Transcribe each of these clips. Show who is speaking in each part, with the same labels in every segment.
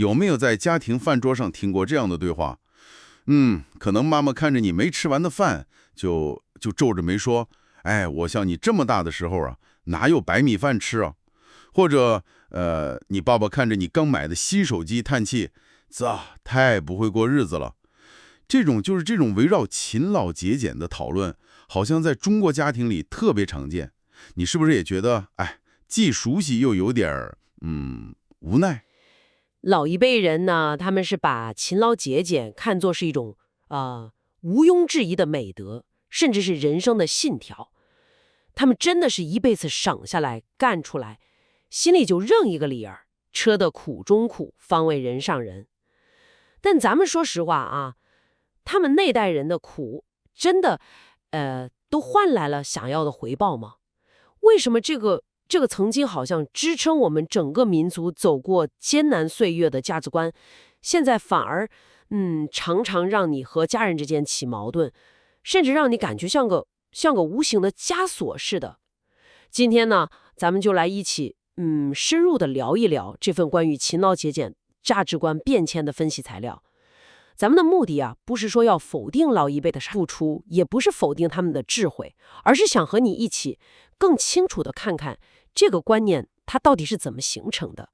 Speaker 1: 有没有在家庭饭桌上听过这样的对话？可能妈妈看着你没吃完的饭，就皱着眉说：“哎，我像你这么大的时候啊，哪有白米饭吃啊？”或者，你爸爸看着你刚买的新手机，叹气：“太不会过日子了。”这种围绕勤劳节俭的讨论，好像在中国家庭里特别常见。你是不是也觉得，哎，既熟悉又有点儿，无奈？
Speaker 2: 老一辈人呢，他们是把勤劳节俭看作是一种毋庸置疑的美德，甚至是人生的信条。他们真的是一辈子省下来干出来，心里就认一个理儿：吃得苦中苦，方为人上人。但咱们说实话啊，他们那代人的苦，真的都换来了想要的回报吗？为什么这个曾经好像支撑我们整个民族走过艰难岁月的价值观，现在反而常常让你和家人之间起矛盾，甚至让你感觉像个无形的枷锁似的。今天呢，咱们就来一起深入的聊一聊这份关于勤劳节俭价值观变迁的分析材料。咱们的目的啊，不是说要否定老一辈的付出，也不是否定他们的智慧，而是想和你一起更清楚地看看这个观念它到底是怎么形成的，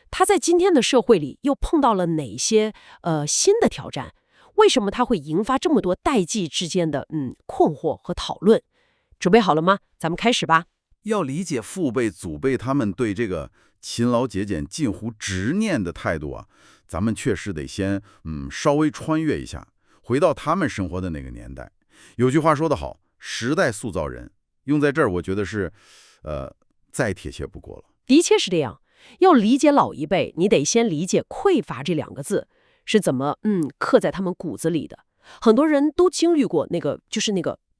Speaker 2: 它在今天的社会里又碰到了哪些新的挑战，为什么它会引发这么多代际之间的困惑和讨论。准备好了吗？咱们开始吧。
Speaker 1: 要理解父辈、祖辈他们对这个勤劳节俭近乎执念的态度啊，咱们确实得先稍微穿越一下，回到他们生活的那个年代。有句话说得好，时代塑造人，用在这儿我觉得是再贴切不过了。
Speaker 2: 的确是这样。要理解老一辈，你得先理解匮乏这两个字是怎么刻在他们骨子里的。很多人都经历过那个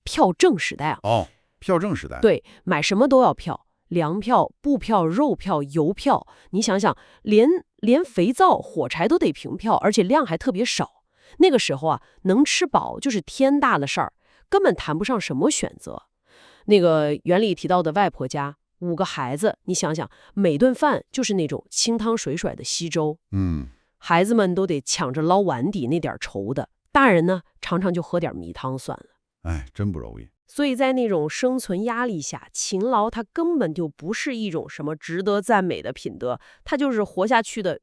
Speaker 2: 票证时代啊。
Speaker 1: 票证时代。
Speaker 2: 对，买什么都要票，粮票、布票、肉票、邮票。你想想，连肥皂、火柴都得凭票，而且量还特别少。那个时候啊，能吃饱就是天大的事儿，根本谈不上什么选择。那个原里提到的外婆家，5个孩子，你想想，每顿饭就是那种清汤水甩的稀粥。孩子们都得抢着捞碗底那点稠的，大人呢常常就喝点米汤算了。
Speaker 1: 哎，真不容易。
Speaker 2: 所以在那种生存压力下，勤劳它根本就不是一种什么值得赞美的品德，它就是活下去的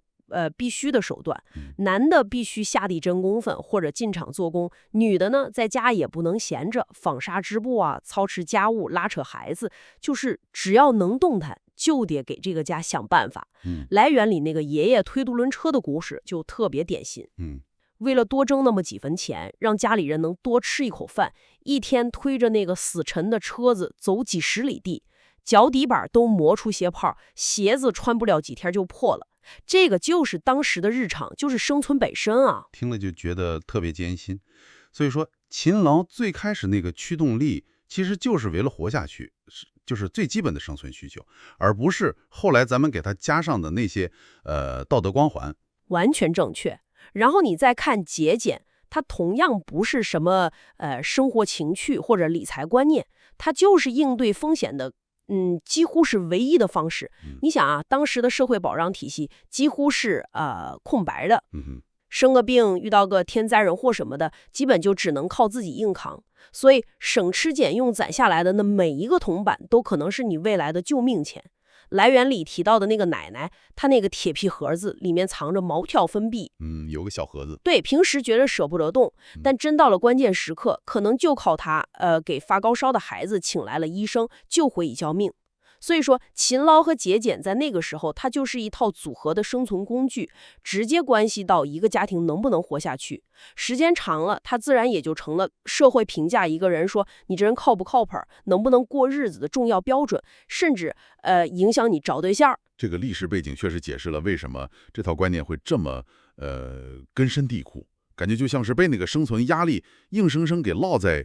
Speaker 2: 必须的手段。男的必须下地真功夫或者进厂做工，女的呢在家也不能闲着，纺纱织布啊，操持家务，拉扯孩子，就是只要能动弹，就得给这个家想办法。来源里那个爷爷推独轮车的故事就特别典型。为了多挣那么几分钱，让家里人能多吃一口饭，一天推着那个死沉的车子走几十里地，脚底板都磨出血泡，鞋子穿不了几天就破了。这个就是当时的日常，就是生存本身啊。
Speaker 1: 听了就觉得特别艰辛。所以说，勤劳最开始那个驱动力，其实就是为了活下去，就是最基本的生存需求，而不是后来咱们给它加上的那些道德光环。
Speaker 2: 完全正确。然后你再看节俭，它同样不是什么生活情趣或者理财观念，它就是应对风险的几乎是唯一的方式。你想啊，当时的社会保障体系几乎是空白的。生个病遇到个天灾人祸什么的，基本就只能靠自己硬扛。所以省吃俭用攒下来的那每一个铜板都可能是你未来的救命钱。来源里提到的那个奶奶，她那个铁皮盒子里面藏着毛跳分币，
Speaker 1: 有个小盒子。
Speaker 2: 对，平时觉得舍不得动，但真到了关键时刻，可能就靠她给发高烧的孩子请来了医生，救回一条命。所以说，勤劳和节俭在那个时候，它就是一套组合的生存工具，直接关系到一个家庭能不能活下去。时间长了，它自然也就成了社会评价一个人说你这人靠不靠谱，能不能过日子的重要标准，甚至影响你找对象。
Speaker 1: 这个历史背景确实解释了为什么这套观念会这么根深蒂固，感觉就像是被那个生存压力硬生生给烙在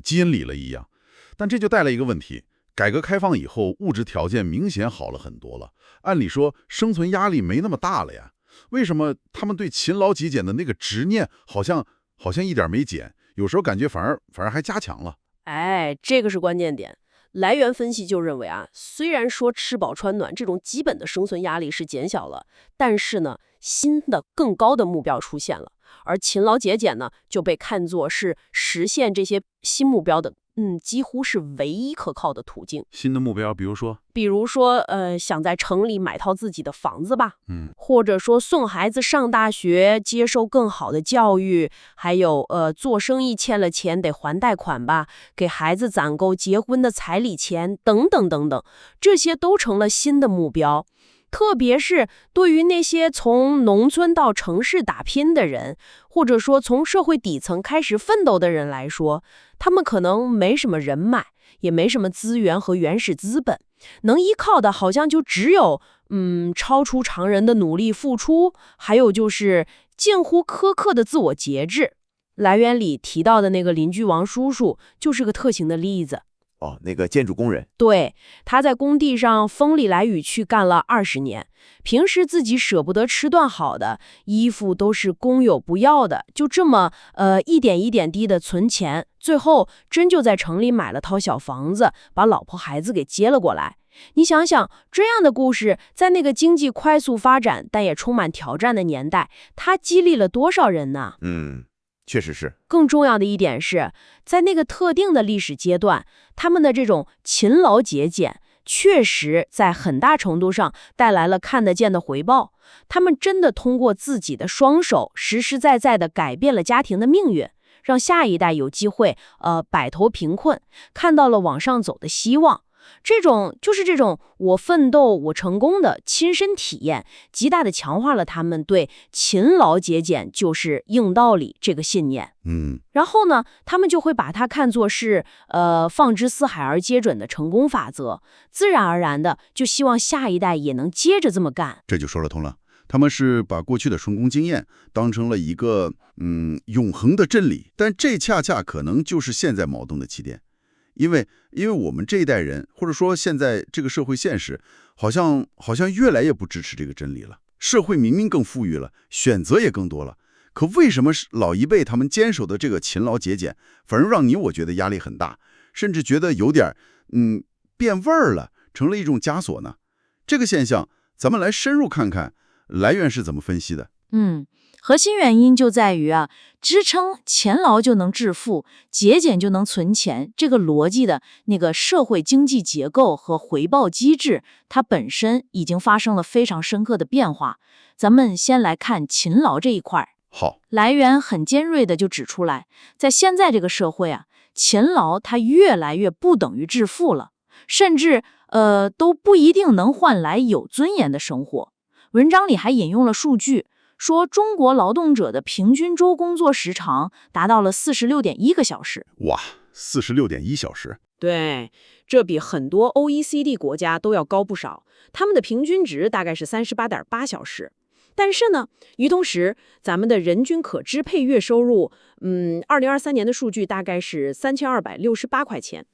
Speaker 1: 基因里了一样。但这就带来一个问题。改革开放以后，物质条件明显好了很多了，按理说生存压力没那么大了呀，为什么他们对勤劳极简的那个执念好像一点没减，有时候感觉反而还加强了？
Speaker 2: 哎，这个是关键点。来源分析就认为啊，虽然说吃饱穿暖这种基本的生存压力是减小了，但是呢，新的更高的目标出现了，而勤劳节俭呢，就被看作是实现这些新目标的，几乎是唯一可靠的途径。
Speaker 1: 新的目标，
Speaker 2: 比如说，想在城里买套自己的房子吧，
Speaker 1: 嗯，
Speaker 2: 或者说送孩子上大学，接受更好的教育，还有做生意欠了钱得还贷款吧，给孩子攒够结婚的彩礼钱，等等等等，这些都成了新的目标。特别是对于那些从农村到城市打拼的人，或者说从社会底层开始奋斗的人来说，他们可能没什么人脉，也没什么资源和原始资本，能依靠的好像就只有超出常人的努力付出，还有就是近乎苛刻的自我节制。来源里提到的那个邻居王叔叔就是个特型的例子。
Speaker 3: 哦，那个建筑工人，
Speaker 2: 对，他在工地上风里来雨去干了20年，平时自己舍不得吃顿好的，衣服都是工友不要的，就这么一点一点滴的存钱，最后真就在城里买了套小房子，把老婆孩子给接了过来。你想想，这样的故事在那个经济快速发展但也充满挑战的年代，它激励了多少人呢？
Speaker 3: 确实是。
Speaker 2: 更重要的一点是，在那个特定的历史阶段，他们的这种勤劳节俭，确实在很大程度上带来了看得见的回报。他们真的通过自己的双手，实实在在地改变了家庭的命运，让下一代有机会摆脱贫困，看到了往上走的希望。这种我奋斗我成功的亲身体验，极大地强化了他们对勤劳节俭就是硬道理这个信念。然后呢，他们就会把它看作是放之四海而皆准的成功法则，自然而然的就希望下一代也能接着这么干。
Speaker 1: 这就说得通了。他们是把过去的成功经验当成了一个永恒的真理，但这恰恰可能就是现在矛盾的起点。因为我们这一代人，或者说现在这个社会现实，好像越来越不支持这个真理了。社会明明更富裕了，选择也更多了，可为什么老一辈他们坚守的这个勤劳节俭，反而让我觉得压力很大，甚至觉得有点变味儿了，成了一种枷锁呢？这个现象，咱们来深入看看来源是怎么分析的。
Speaker 4: 核心原因就在于支撑勤劳就能致富，节俭就能存钱这个逻辑的那个社会经济结构和回报机制，它本身已经发生了非常深刻的变化。咱们先来看勤劳这一块。
Speaker 1: 好，
Speaker 4: 来源很尖锐的就指出来，在现在这个社会勤劳它越来越不等于致富了，甚至都不一定能换来有尊严的生活。文章里还引用了数据，说中国劳动者的平均周工作时长达到了46.1个小时。
Speaker 1: 哇，46.1小时。
Speaker 2: 对，这比很多 OECD 国家都要高不少，他们的平均值大概是38.8小时。但是呢，与同时，咱们的人均可支配月收入，2023年的数据大概是3268块钱。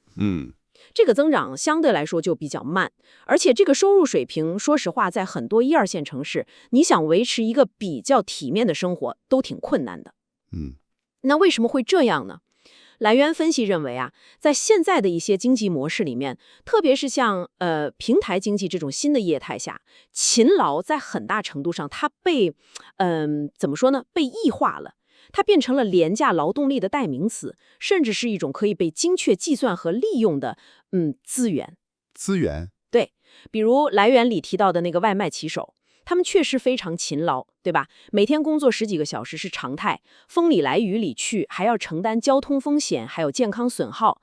Speaker 2: 这个增长相对来说就比较慢，而且这个收入水平，说实话，在很多1、2线城市，你想维持一个比较体面的生活都挺困难的。那为什么会这样呢？来源分析认为在现在的一些经济模式里面，特别是像平台经济这种新的业态下，勤劳在很大程度上它被怎么说呢？被异化了。它变成了廉价劳动力的代名词，甚至是一种可以被精确计算和利用的资源。对，比如来源里提到的那个外卖骑手，他们确实非常勤劳，对吧？每天工作10几个小时是常态，风里来雨里去，还要承担交通风险，还有健康损耗。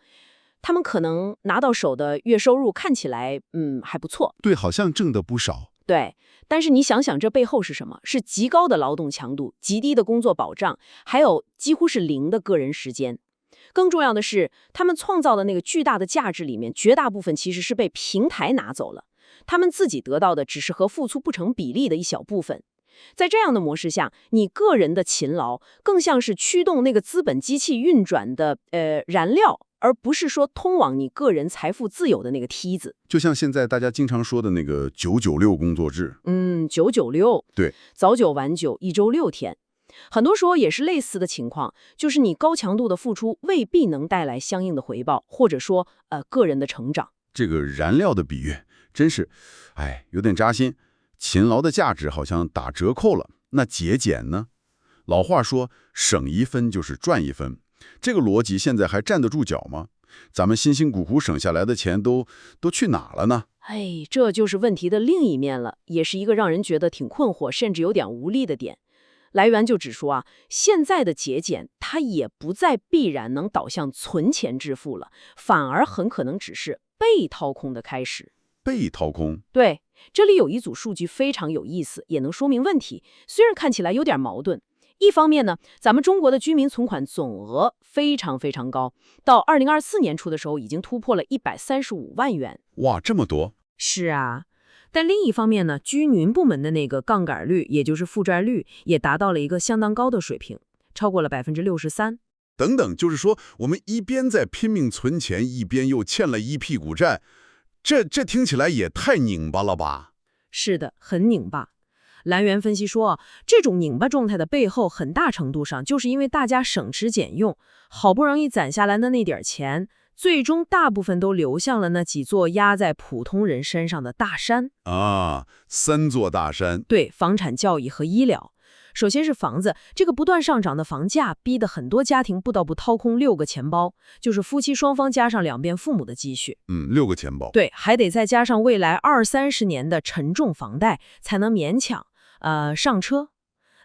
Speaker 2: 他们可能拿到手的月收入看起来还不错，
Speaker 1: 对，好像挣得不少。
Speaker 2: 对，但是你想想这背后是什么？是极高的劳动强度、极低的工作保障，还有几乎是0的个人时间。更重要的是，他们创造的那个巨大的价值里面，绝大部分其实是被平台拿走了，他们自己得到的只是和付出不成比例的一小部分。在这样的模式下，你个人的勤劳更像是驱动那个资本机器运转的燃料，而不是说通往你个人财富自由的那个梯子。
Speaker 1: 就像现在大家经常说的那个996工作制。
Speaker 2: 996，
Speaker 1: 对，
Speaker 2: 早9晚9，一周6天。很多时候也是类似的情况，就是你高强度的付出未必能带来相应的回报，或者说个人的成长。
Speaker 1: 这个燃料的比喻真是有点扎心。勤劳的价值好像打折扣了。那节俭呢？老话说省一分就是赚一分，这个逻辑现在还站得住脚吗？咱们辛辛苦苦省下来的钱都去哪了呢？
Speaker 2: 哎，这就是问题的另一面了，也是一个让人觉得挺困惑，甚至有点无力的点。来源就指出啊，现在的节俭它也不再必然能导向存钱致富了，反而很可能只是被掏空的开始。
Speaker 1: 被掏空。
Speaker 2: 对，这里有一组数据非常有意思，也能说明问题，虽然看起来有点矛盾。一方面呢，咱们中国的居民存款总额非常非常高，到2024年初的时候已经突破了135万元。
Speaker 1: 哇，这么多！
Speaker 2: 是啊，但另一方面呢，居民部门的那个杠杆率，也就是负债率，也达到了一个相当高的水平，超过了63%。
Speaker 1: 等等，就是说我们一边在拼命存钱，一边又欠了一屁股债，这听起来也太拧巴了吧？
Speaker 2: 是的，很拧巴。来源分析说啊，这种拧巴状态的背后，很大程度上就是因为大家省吃俭用，好不容易攒下来的那点钱，最终大部分都流向了那几座压在普通人身上的大山。
Speaker 1: 啊，三座大山。
Speaker 2: 对，房产、教育和医疗。首先是房子，这个不断上涨的房价，逼得很多家庭不得不掏空6个钱包，就是夫妻双方加上两边父母的积蓄。
Speaker 1: 6个钱包。
Speaker 2: 对，还得再加上未来20-30年的沉重房贷，才能勉强上车。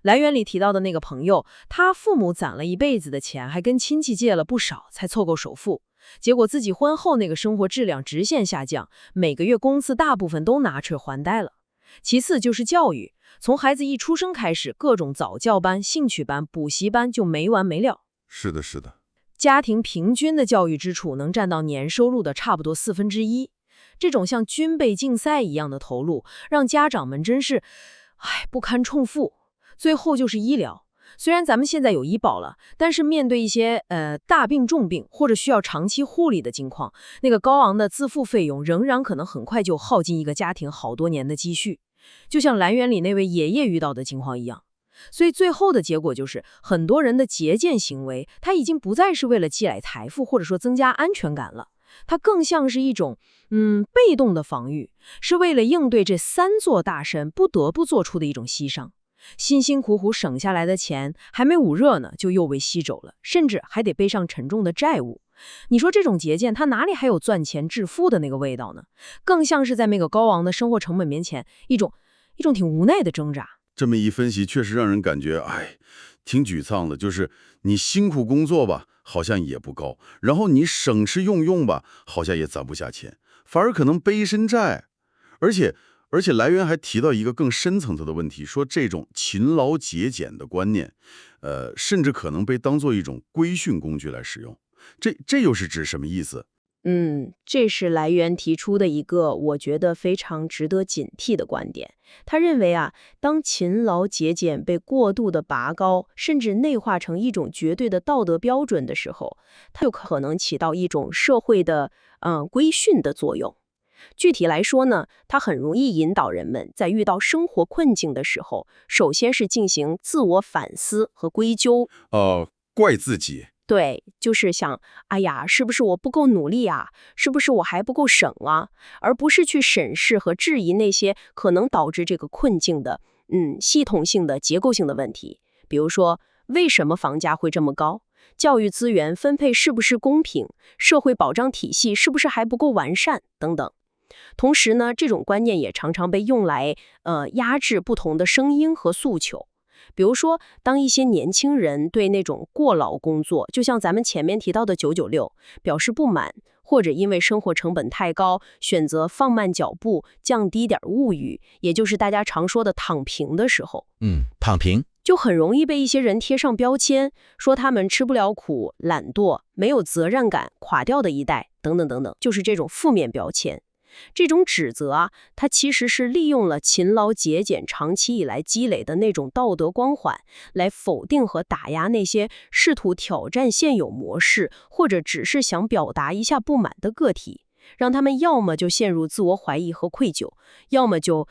Speaker 2: 来源里提到的那个朋友，他父母攒了一辈子的钱，还跟亲戚借了不少，才凑够首付。结果自己婚后那个生活质量直线下降，每个月工资大部分都拿去还贷了。其次就是教育，从孩子一出生开始，各种早教班、兴趣班、补习班就没完没了。
Speaker 1: 是的，是的。
Speaker 2: 家庭平均的教育支出能占到年收入的差不多1/4。这种像军备竞赛一样的投入，让家长们真是不堪重负。最后就是医疗，虽然咱们现在有医保了，但是面对一些大病重病或者需要长期护理的情况，那个高昂的自付费用仍然可能很快就耗尽一个家庭好多年的积蓄，就像来源里那位爷爷遇到的情况一样。所以最后的结果就是，很多人的节俭行为，他已经不再是为了积累财富或者说增加安全感了，它更像是一种被动的防御，是为了应对这3座大山不得不做出的一种牺牲。辛辛苦苦省下来的钱还没捂热呢，就又被吸走了，甚至还得背上沉重的债务。你说这种节俭，它哪里还有赚钱致富的那个味道呢？更像是在那个高昂的生活成本面前，一种挺无奈的挣扎。
Speaker 1: 这么一分析，确实让人感觉挺沮丧的。就是你辛苦工作吧，好像也不高，然后你省吃用吧，好像也攒不下钱，反而可能背一身债。而且来源还提到一个更深层次的问题，说这种勤劳节俭的观念，甚至可能被当作一种规训工具来使用。这又是指什么意思？
Speaker 2: 这是来源提出的一个我觉得非常值得警惕的观点。他认为啊，当勤劳节俭被过度的拔高，甚至内化成一种绝对的道德标准的时候，它有可能起到一种社会的规训的作用。具体来说呢，它很容易引导人们在遇到生活困境的时候，首先是进行自我反思和归咎。
Speaker 1: 怪自己。
Speaker 2: 对，就是想，哎呀，是不是我不够努力啊？是不是我还不够省啊？而不是去审视和质疑那些可能导致这个困境的，系统性的、结构性的问题。比如说，为什么房价会这么高？教育资源分配是不是公平？社会保障体系是不是还不够完善？等等。同时呢，这种观念也常常被用来压制不同的声音和诉求。比如说，当一些年轻人对那种过劳工作，就像咱们前面提到的996，表示不满，或者因为生活成本太高，选择放慢脚步，降低点物欲，也就是大家常说的躺平的时候，
Speaker 3: 躺平
Speaker 2: 就很容易被一些人贴上标签，说他们吃不了苦、懒惰、没有责任感、垮掉的一代，等等等等，就是这种负面标签。这种指责啊，它其实是利用了勤劳节俭长期以来积累的那种道德光环，来否定和打压那些试图挑战现有模式，或者只是想表达一下不满的个体，让他们要么就陷入自我怀疑和愧疚，要么就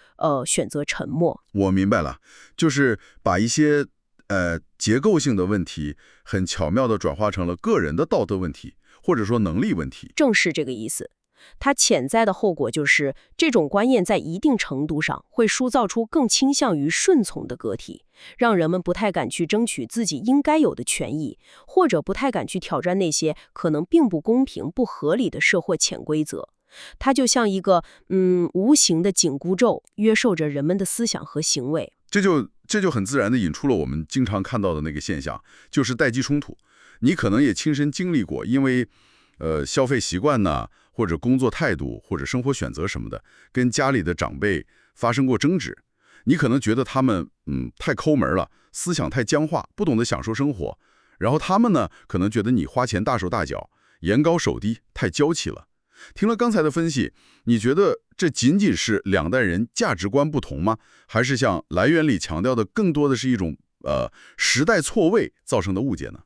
Speaker 2: 选择沉默。
Speaker 1: 我明白了，就是把一些结构性的问题很巧妙地转化成了个人的道德问题，或者说能力问题。
Speaker 2: 正是这个意思。它潜在的后果就是这种观念在一定程度上会塑造出更倾向于顺从的个体，让人们不太敢去争取自己应该有的权益，或者不太敢去挑战那些可能并不公平、不合理的社会潜规则。它就像一个无形的紧箍咒，约束着人们的思想和行为。
Speaker 1: 这就很自然地引出了我们经常看到的那个现象，就是代际冲突。你可能也亲身经历过，因为消费习惯呢，或者工作态度，或者生活选择什么的，跟家里的长辈发生过争执。你可能觉得他们太抠门了，思想太僵化，不懂得享受生活。然后他们呢，可能觉得你花钱大手大脚，眼高手低，太娇气了。听了刚才的分析，你觉得这仅仅是两代人价值观不同吗？还是像来源里强调的，更多的是一种时代错位造成的误解呢？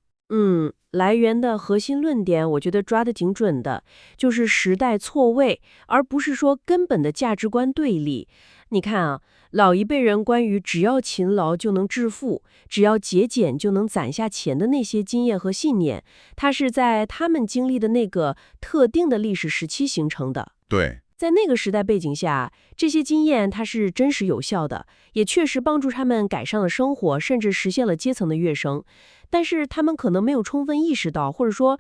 Speaker 2: 来源的核心论点，我觉得抓得挺准的，就是时代错位，而不是说根本的价值观对立。你看啊，老一辈人关于只要勤劳就能致富，只要节俭就能攒下钱的那些经验和信念，它是在他们经历的那个特定的历史时期形成的。
Speaker 1: 对，
Speaker 2: 在那个时代背景下，这些经验它是真实有效的，也确实帮助他们改善了生活，甚至实现了阶层的跃升。但是他们可能没有充分意识到，或者说，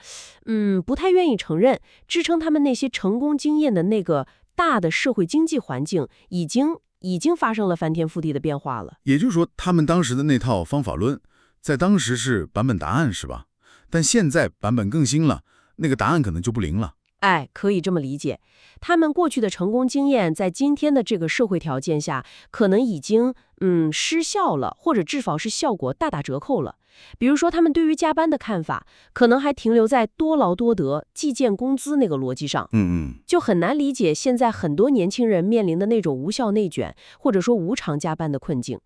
Speaker 2: 不太愿意承认，支撑他们那些成功经验的那个大的社会经济环境，已经发生了翻天覆地的变化了。
Speaker 5: 也就是说，他们当时的那套方法论，在当时是版本答案，是吧？但现在版本更新了，那个答案可能就不灵了。
Speaker 2: 哎，可以这么理解，他们过去的成功经验，在今天的这个社会条件下，可能已经失效了，或者至少是效果大打折扣了。比如说，他们对于加班的看法，可能还停留在多劳多得、计件工资那个逻辑上，就很难理解现在很多年轻人面临的那种无效内卷，或者说无偿加班的困境。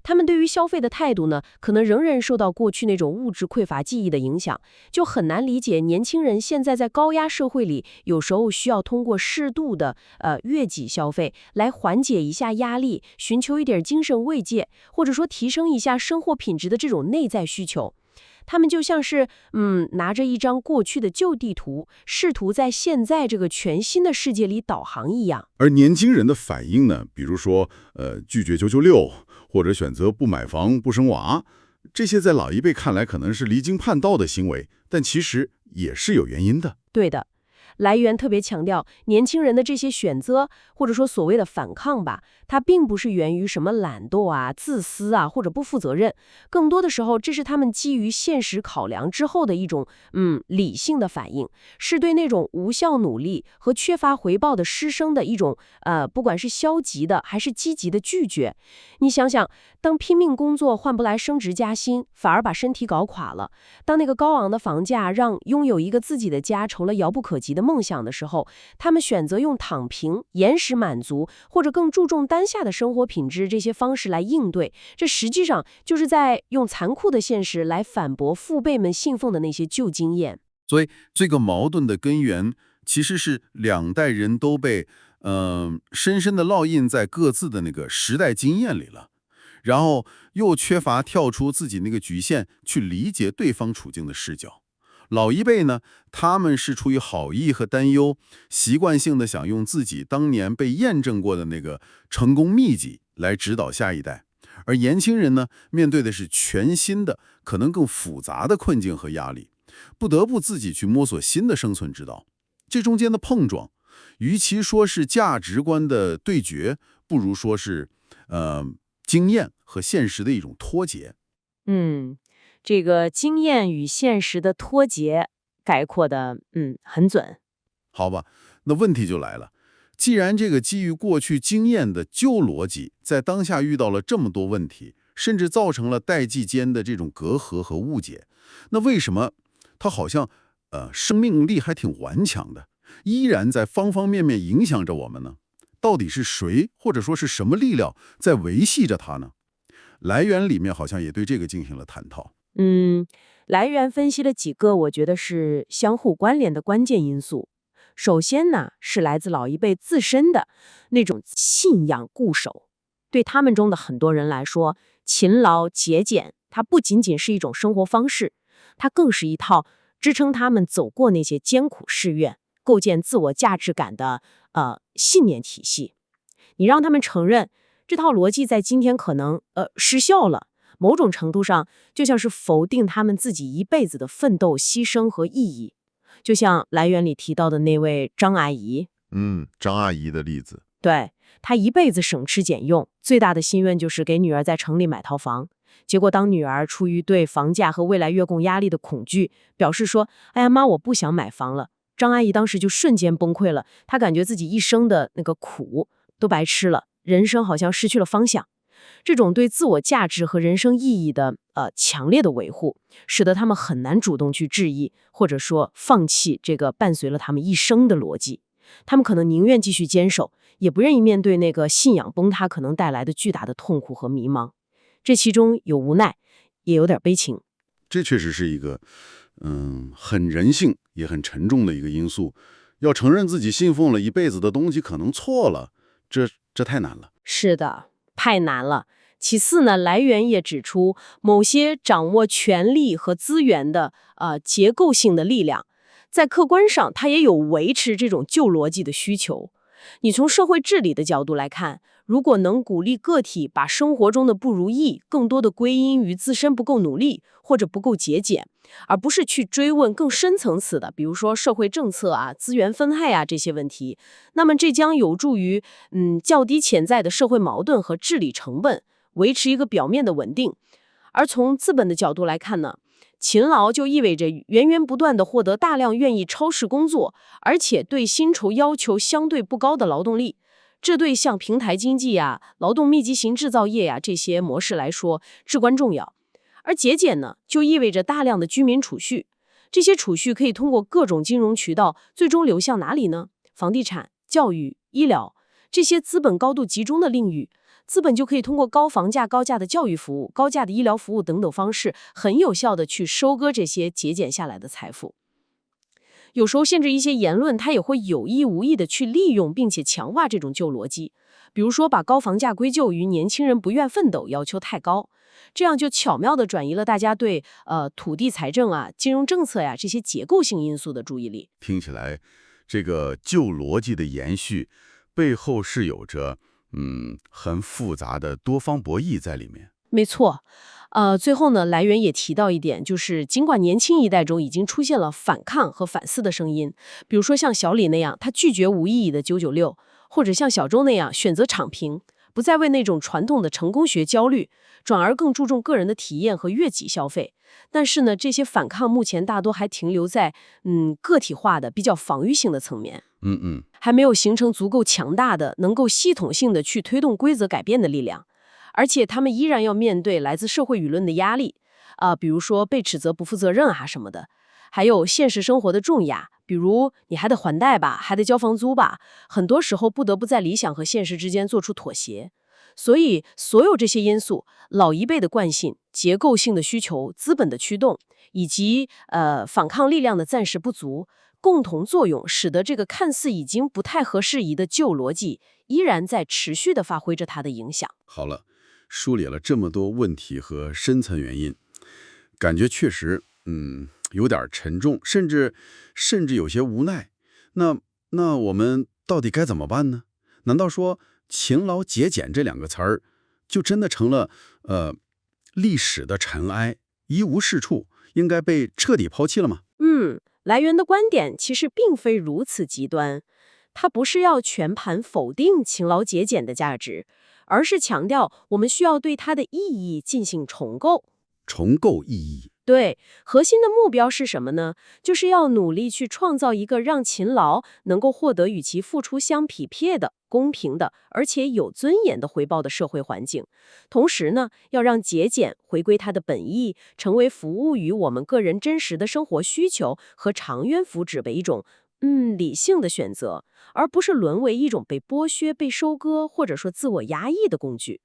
Speaker 2: 他们对于消费的态度呢，可能仍然受到过去那种物质匮乏记忆的影响，就很难理解年轻人现在在高压社会里，有时候需要通过适度的悦己消费来缓解一下压力，寻求一点精神慰藉，或者说提升一下生活品质的这种内在需求。他们就像是拿着一张过去的旧地图，试图在现在这个全新的世界里导航一样。
Speaker 1: 而年轻人的反应呢，比如说拒绝996，或者选择不买房不生娃，这些在老一辈看来可能是离经叛道的行为，但其实也是有原因的。
Speaker 2: 对的。来源特别强调，年轻人的这些选择，或者说所谓的反抗吧，它并不是源于什么懒惰啊、自私啊，或者不负责任，更多的时候，这是他们基于现实考量之后的一种理性的反应，是对那种无效努力和缺乏回报的师生的一种不管是消极的还是积极的拒绝。你想想，当拼命工作换不来升职加薪，反而把身体搞垮了；当那个高昂的房价让拥有一个自己的家成了遥不可及的梦想的时候，他们选择用躺平、延时满足，或者更注重当下的生活品质这些方式来应对。这实际上就是在用残酷的现实来反驳父辈们信奉的那些旧经验。
Speaker 5: 所以这个矛盾的根源其实是两代人都被深深的烙印在各自的那个时代经验里了，然后又缺乏跳出自己那个局限去理解对方处境的视角。老一辈呢，他们是出于好意和担忧，习惯性的想用自己当年被验证过的那个成功秘籍来指导下一代，而年轻人呢，面对的是全新的、可能更复杂的困境和压力，不得不自己去摸索新的生存之道。这中间的碰撞，与其说是价值观的对决，不如说是经验和现实的一种脱节。
Speaker 2: 这个经验与现实的脱节概括的很准。
Speaker 5: 好吧，那问题就来了，既然这个基于过去经验的旧逻辑在当下遇到了这么多问题，甚至造成了代际间的这种隔阂和误解，那为什么它好像生命力还挺顽强的，依然在方方面面影响着我们呢？到底是谁或者说是什么力量在维系着它呢？来源里面好像也对这个进行了探讨。
Speaker 2: 来源分析了几个我觉得是相互关联的关键因素。首先呢，是来自老一辈自身的那种信仰固守。对他们中的很多人来说，勤劳节俭，它不仅仅是一种生活方式，它更是一套支撑他们走过那些艰苦试验，构建自我价值感的信念体系。你让他们承认这套逻辑在今天可能失效了，某种程度上就像是否定他们自己一辈子的奋斗、牺牲和意义。就像来源里提到的那位张阿姨，
Speaker 3: 张阿姨的例子，
Speaker 2: 对，她一辈子省吃俭用，最大的心愿就是给女儿在城里买套房。结果当女儿出于对房价和未来月供压力的恐惧，表示说：“哎呀妈，我不想买房了。”张阿姨当时就瞬间崩溃了，她感觉自己一生的那个苦都白吃了，人生好像失去了方向。这种对自我价值和人生意义的强烈的维护，使得他们很难主动去质疑，或者说放弃这个伴随了他们一生的逻辑。他们可能宁愿继续坚守，也不愿意面对那个信仰崩塌可能带来的巨大的痛苦和迷茫。这其中有无奈，也有点悲情。
Speaker 1: 这确实是一个很人性也很沉重的一个因素。要承认自己信奉了一辈子的东西可能错了，这太难了。
Speaker 2: 是的，太难了。其次呢，来源也指出，某些掌握权力和资源的结构性的力量，在客观上它也有维持这种旧逻辑的需求。你从社会治理的角度来看，如果能鼓励个体把生活中的不如意更多的归因于自身不够努力或者不够节俭，而不是去追问更深层次的，比如说社会政策啊、资源分配啊这些问题，那么这将有助于较低潜在的社会矛盾和治理成本，维持一个表面的稳定。而从资本的角度来看呢，勤劳就意味着源源不断地获得大量愿意超时工作，而且对薪酬要求相对不高的劳动力。这对像平台经济呀、劳动密集型制造业呀这些模式来说至关重要。而节俭呢，就意味着大量的居民储蓄，这些储蓄可以通过各种金融渠道最终流向哪里呢？房地产、教育、医疗这些资本高度集中的领域，资本就可以通过高房价、高价的教育服务、高价的医疗服务等等方式，很有效的去收割这些节俭下来的财富。有时候甚至一些言论，它也会有意无意的去利用并且强化这种旧逻辑，比如说把高房价归咎于年轻人不愿奋斗，要求太高，这样就巧妙地转移了大家对土地财政啊、金融政策呀这些结构性因素的注意力。
Speaker 1: 听起来，这个旧逻辑的延续背后是有着很复杂的多方博弈在里面。
Speaker 2: 没错，最后呢，来源也提到一点，就是尽管年轻一代中已经出现了反抗和反思的声音，比如说像小李那样，他拒绝无意义的996，或者像小周那样选择躺平，不再为那种传统的成功学焦虑，转而更注重个人的体验和悦己消费。但是呢，这些反抗目前大多还停留在个体化的、比较防御性的层面。还没有形成足够强大的、能够系统性的去推动规则改变的力量。而且他们依然要面对来自社会舆论的压力，比如说被指责不负责任啊什么的，还有现实生活的重压，比如你还得还贷吧，还得交房租吧，很多时候不得不在理想和现实之间做出妥协。所以，所有这些因素，老一辈的惯性、结构性的需求、资本的驱动，以及反抗力量的暂时不足，共同作用，使得这个看似已经不太合时宜的旧逻辑，依然在持续地发挥着它的影响。
Speaker 1: 好了，梳理了这么多问题和深层原因，感觉确实有点沉重，甚至有些无奈。那我们到底该怎么办呢？难道说勤劳节俭这两个词儿就真的成了历史的尘埃，一无是处，应该被彻底抛弃了吗？
Speaker 2: 来源的观点其实并非如此极端，它不是要全盘否定勤劳节俭的价值，而是强调我们需要对它的意义进行重构。
Speaker 1: 重构意义。
Speaker 2: 对，核心的目标是什么呢？就是要努力去创造一个让勤劳能够获得与其付出相匹配的、公平的，而且有尊严的回报的社会环境。同时呢，要让节俭回归它的本意，成为服务于我们个人真实的生活需求和长远福祉的一种理性的选择，而不是沦为一种被剥削、被收割或者说自我压抑的工具。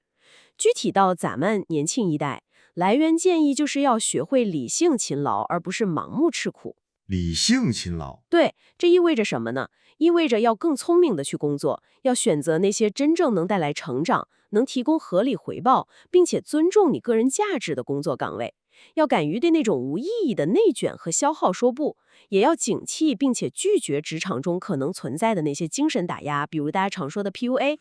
Speaker 2: 具体到咱们年轻一代，来源建议就是要学会理性勤劳，而不是盲目吃苦。
Speaker 3: 理性勤劳，
Speaker 2: 对，这意味着什么呢？意味着要更聪明的去工作，要选择那些真正能带来成长、能提供合理回报，并且尊重你个人价值的工作岗位。要敢于对那种无意义的内卷和消耗说不，也要警惕并且拒绝职场中可能存在的那些精神打压，比如大家常说的 PUA。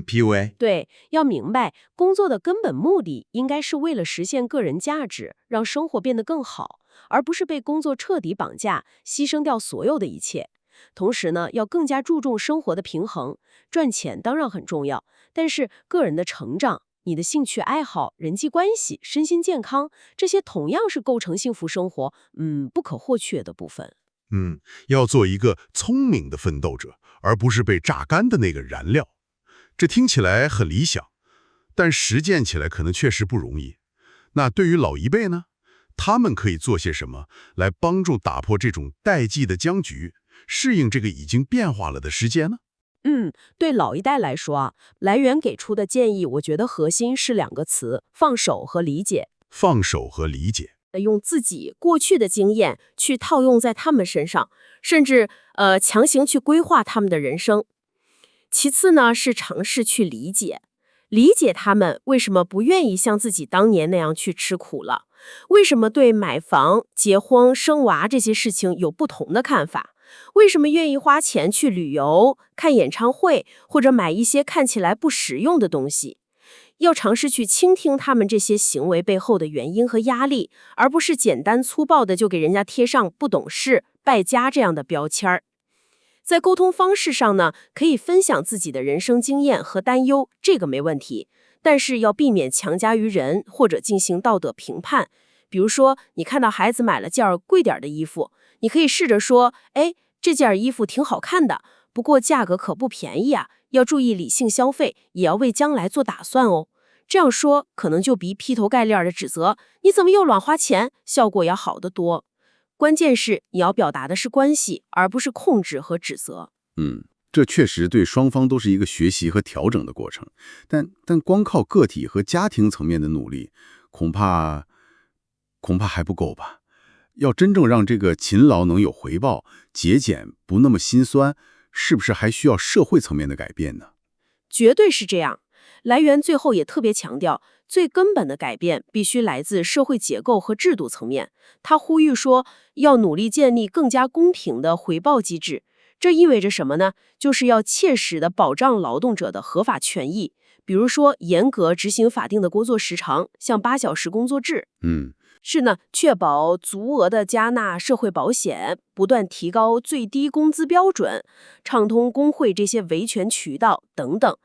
Speaker 3: PUA。
Speaker 2: 对，要明白工作的根本目的应该是为了实现个人价值，让生活变得更好，而不是被工作彻底绑架，牺牲掉所有的一切。同时呢，要更加注重生活的平衡。赚钱当然很重要，但是个人的成长、你的兴趣爱好、人际关系、身心健康，这些同样是构成幸福生活不可或缺的部分。
Speaker 6: 要做一个聪明的奋斗者，而不是被榨干的那个燃料。这听起来很理想，但实践起来可能确实不容易。那对于老一辈呢？他们可以做些什么来帮助打破这种代际的僵局，适应这个已经变化了的世界呢？
Speaker 2: 对老一代来说啊，来源给出的建议，我觉得核心是2个词：放手和理解。
Speaker 6: 放手和理解。
Speaker 2: 用自己过去的经验去套用在他们身上，甚至强行去规划他们的人生。其次呢，是尝试去理解他们为什么不愿意像自己当年那样去吃苦了，为什么对买房、结婚、生娃这些事情有不同的看法，为什么愿意花钱去旅游、看演唱会，或者买一些看起来不实用的东西。要尝试去倾听他们这些行为背后的原因和压力，而不是简单粗暴的就给人家贴上不懂事、败家这样的标签儿。在沟通方式上呢，可以分享自己的人生经验和担忧，这个没问题，但是要避免强加于人或者进行道德评判。比如说，你看到孩子买了件贵点的衣服，你可以试着说，这件衣服挺好看的，不过价格可不便宜啊，要注意理性消费，也要为将来做打算哦。这样说可能就比劈头盖脸的指责你怎么又乱花钱，效果要好得多。关键是你要表达的是关系，而不是控制和指责。
Speaker 5: 这确实对双方都是一个学习和调整的过程，但光靠个体和家庭层面的努力，恐怕还不够吧。要真正让这个勤劳能有回报，节俭不那么心酸，是不是还需要社会层面的改变呢？
Speaker 2: 绝对是这样。来源最后也特别强调，最根本的改变必须来自社会结构和制度层面。他呼吁说，要努力建立更加公平的回报机制。这意味着什么呢？就是要切实的保障劳动者的合法权益，比如说严格执行法定的工作时长，像8小时工作制。是呢，确保足额的加纳社会保险，不断提高最低工资标准，畅通工会这些维权渠道等等。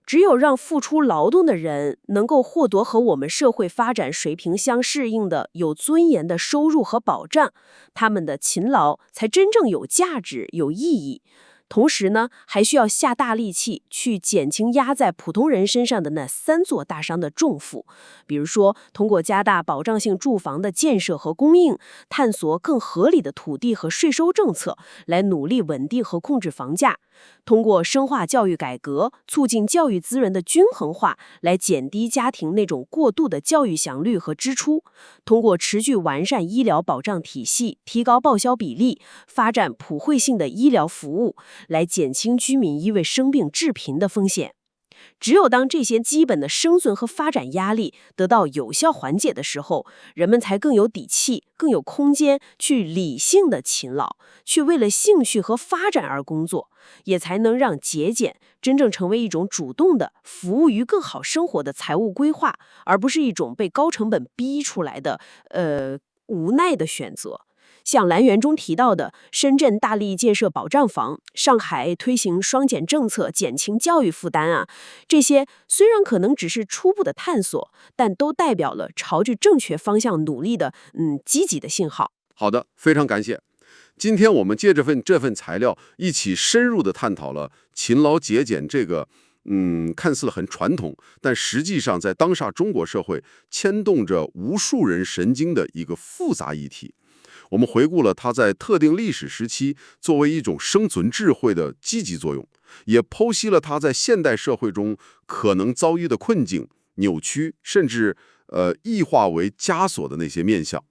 Speaker 2: 只有让付出劳动的人能够获得和我们社会发展水平相适应的有尊严的收入和保障，他们的勤劳才真正有价值、有意义。同时呢，还需要下大力气去减轻压在普通人身上的那3座大山的重负，比如说通过加大保障性住房的建设和供应，探索更合理的土地和税收政策，来努力稳定和控制房价；通过深化教育改革，促进教育资源的均衡化，来减低家庭那种过度的教育响率和支出；通过持续完善医疗保障体系，提高报销比例，发展普惠性的医疗服务，来减轻居民因为生病致贫的风险。只有当这些基本的生存和发展压力得到有效缓解的时候，人们才更有底气、更有空间去理性的勤劳，去为了兴趣和发展而工作，也才能让节俭真正成为一种主动的服务于更好生活的财务规划，而不是一种被高成本逼出来的无奈的选择。像来源中提到的，深圳大力建设保障房，上海推行双减政策，减轻教育负担啊，这些虽然可能只是初步的探索，但都代表了朝着正确方向努力的积极的信号。
Speaker 7: 好的，非常感谢。今天我们借这份材料，一起深入的探讨了勤劳节俭这个看似很传统，但实际上在当下中国社会牵动着无数人神经的一个复杂议题。我们回顾了它在特定历史时期作为一种生存智慧的积极作用，也剖析了它在现代社会中可能遭遇的困境、扭曲，甚至异化为枷锁的那些面向，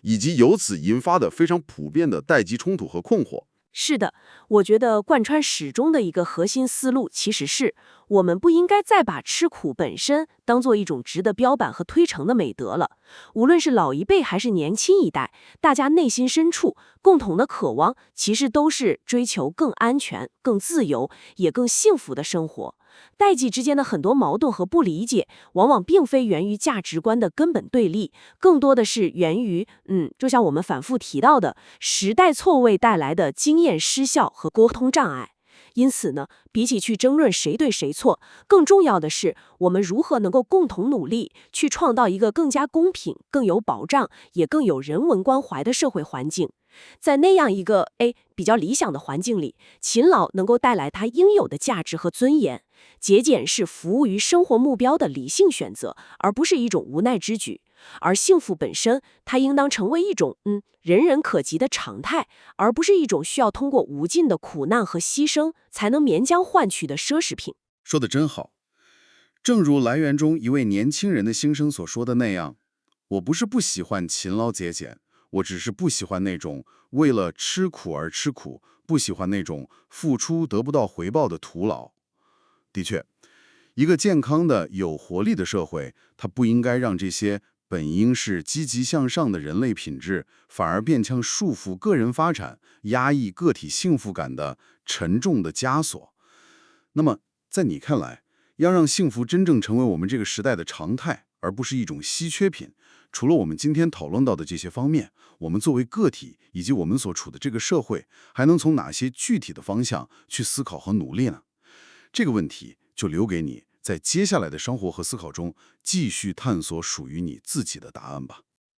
Speaker 7: 以及由此引发的非常普遍的代际冲突和困惑。
Speaker 2: 是的，我觉得贯穿始终的一个核心思路，其实是我们不应该再把吃苦本身当做一种值得标榜和推崇的美德了。无论是老一辈还是年轻一代，大家内心深处共同的渴望，其实都是追求更安全、更自由，也更幸福的生活。代际之间的很多矛盾和不理解，往往并非源于价值观的根本对立，更多的是源于，就像我们反复提到的，时代错位带来的经验失效和沟通障碍。因此呢，比起去争论谁对谁错，更重要的是我们如何能够共同努力，去创造一个更加公平、更有保障，也更有人文关怀的社会环境。在那样一个比较理想的环境里，勤劳能够带来它应有的价值和尊严，节俭是服务于生活目标的理性选择，而不是一种无奈之举。而幸福本身，它应当成为一种人人可及的常态，而不是一种需要通过无尽的苦难和牺牲才能勉强换取的奢侈品。
Speaker 8: 说得真好。正如来源中一位年轻人的心声所说的那样，我不是不喜欢勤劳节俭，我只是不喜欢那种为了吃苦而吃苦，不喜欢那种付出得不到回报的徒劳。的确，一个健康的、有活力的社会，它不应该让这些本应是积极向上的人类品质，反而变成束缚个人发展、压抑个体幸福感的沉重的枷锁。那么，在你看来，要让幸福真正成为我们这个时代的常态，而不是一种稀缺品，除了我们今天讨论到的这些方面，我们作为个体以及我们所处的这个社会，还能从哪些具体的方向去思考和努力呢？这个问题就留给你在接下来的生活和思考中继续探索属于你自己的答案吧。